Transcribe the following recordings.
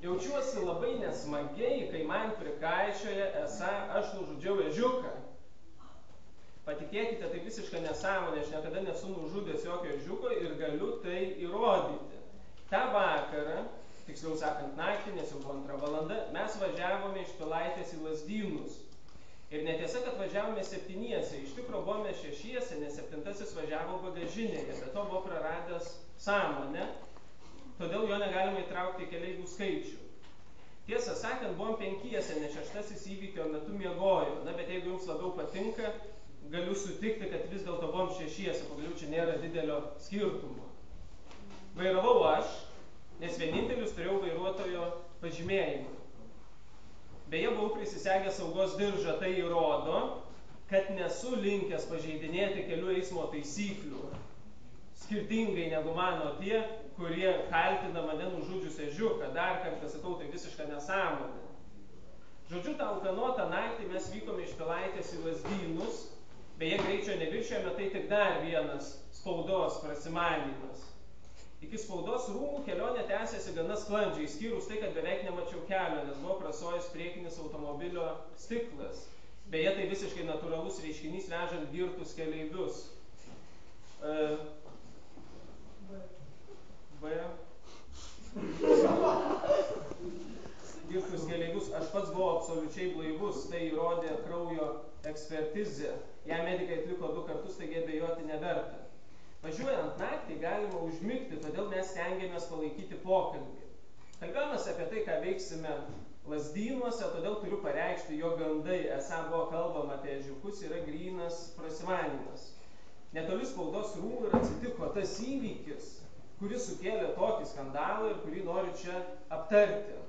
Jaučiuosi labai nesmagiai, kai man prikaišioja, esą aš nužudžiau ežiuką. Patikėkite, tai visiška nesąmonė, aš niekada nesu nužudęs jokio ežiuko ir galiu tai įrodyti. Ta vakarą, tiksliau sakant naktį, nes jau buvo 2 valanda, mes važiavome iš Pilaitės į Lazdynus. Ir netiesa, kad važiavome 7, iš tikro buvome 6, nes 7 važiavo bagažinėje, bet to buvo praradęs sąmonę, todėl jo negalima įtraukti į keleivių skaičių. Tiesą sakant, buvom 5, nes 6 įvykio metu miegojo. Na, bet jeigu jums labiau patinka, galiu sutikti, kad vis dėlto buvom 6, pagaliau čia nėra didelio skirtumo. Vairavau aš, nes vienintelis turėjau vairuotojo pažymėjimą. Beje, buvau prisisegęs saugos diržą, tai įrodo, kad nesu linkęs pažeidinėti kelių eismo taisyklių, skirtingai negu mano tie, kurie kaltina mane nužudžius ežiuką. Dar kartą sakau, tai visiška nesąmonė. Žodžiu, tą alkanotą naktį mes vykome iš Pilaitės į Lazdynus. Beje, greičio neviršėjome, tai tik dar vienas spaudos prasimanymas. Iki spaudos rūmų kelionė tęsėsi gana sklandžiai, išskyrus tai, kad beveik nemačiau kelio, nes buvo prasojęs priekinis automobilio stiklas. Beje, tai visiškai natūralus reiškinys vežant girtus keleivius. Girtus keleivius, aš pats buvau absoliučiai blaivus, tai įrodė kraujo ekspertizė. Ją medikai atliko 2 kartus, taigi abejoti neverta. Važiuojant naktį galima užmigti, todėl mes stengiamės palaikyti pokalbį. Kalbėjomės apie tai, ką veiksime Lazdynuose, todėl turiu pareikšti, jo gandai, esą buvo kalbama apie ežiukus, yra grynas prasimanymas. Netoli spaudos rūmų ir atsitiko tas įvykis, kuris sukėlė tokį skandalą ir kurį noriu čia aptarti.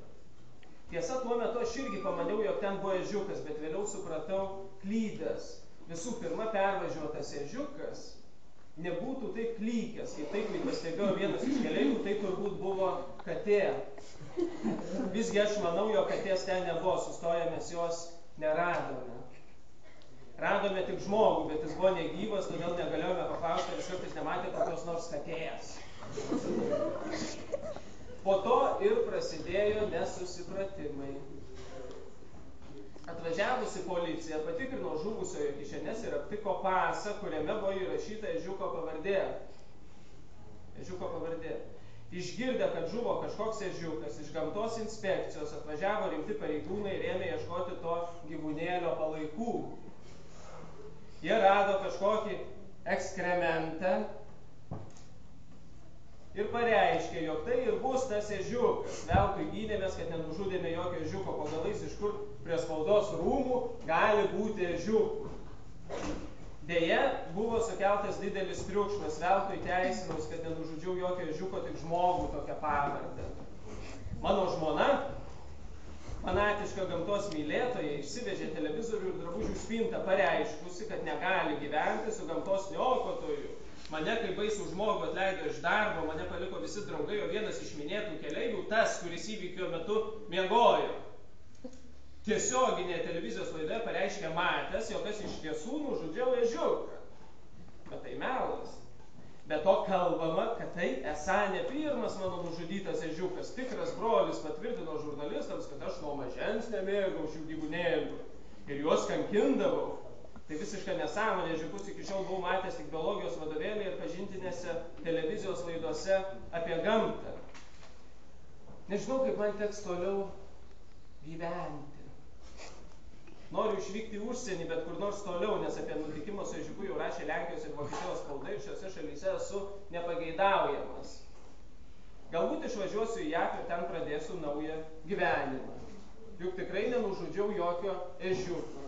Tiesa, tuo metu aš irgi pamaniau, jog ten buvo ežiukas, bet vėliau supratau klydęs. Visų pirma, pervažiuotas ežiukas nebūtų taip klykęs, kaip taip pastebėjo vienas iš keleivių, tai turbūt buvo katė. Visgi aš manau, jog katės ten nebuvo, sustojamės jos neradome. Radome tik žmogų, bet jis buvo negyvas, todėl negalėjome paklausti, ar jis kartais nematė kokios nors katės. Po to ir prasidėjo nesusipratimai. Atvažiavusi policija patikrino žuvusiojo kišenes ir aptiko pasą, kuriame buvo įrašyta ežiuko pavardė. Išgirdę, kad žuvo kažkoks ežiukas, iš gamtos inspekcijos atvažiavo rimti pareigūnai ir ėmė ieškoti to gyvūnėlio palaikų. Jie rado kažkokį ekskrementą ir pareiškė, jog tai ir bus tas ežiukas. Veltui gynėmės, kad nenužudėme jokio ežiuko po galais, iš kur prie spaudos rūmų gali būti ežiukų. Deja, buvo sukeltas didelis triukšmas, veltui teisinaus, kad nenužudžiau jokio ežiuko, tik žmogų tokią pavardę. Mano žmona, fanatiška gamtos mylėtoja, išsivežė televizorių ir drabužių spintą, pareiškusi, kad negali gyventi su gamtos niokotoju. Mane kaip baisų žmogų atleido iš darbo, mane paliko visi draugai, o vienas iš minėtų keleivių, tas, kuris įvykio metu miegojo. Tiesioginėje televizijos laidoje pareiškė matęs, jog aš iš tiesų nužudžiau ežiuką. Bet tai melas. Be to kalbama, kad tai esą ne pirmas mano nužudytas ežiukas. Tikras brolis patvirtino žurnalistams, kad aš nuo mažens nemėgau šių gyvūnėlių ir juos kankindavau. Tai visiška nesąmonė, ežiukus iki šiol buvau matęs tik biologijos vadovėlėje ir pažintinėse televizijos laidose apie gamtą. Nežinau, kaip man teks toliau gyventi. Noriu išvykti į užsienį, bet kur nors toliau, nes apie nutikimą su ežiuku jau rašė Lenkijos ir Vokietijos spauda ir šiose šalyse esu nepageidaujamas. Galbūt išvažiuosiu į JAV ir ten pradėsiu naują gyvenimą. Juk tikrai nenužudžiau jokio ežiuko.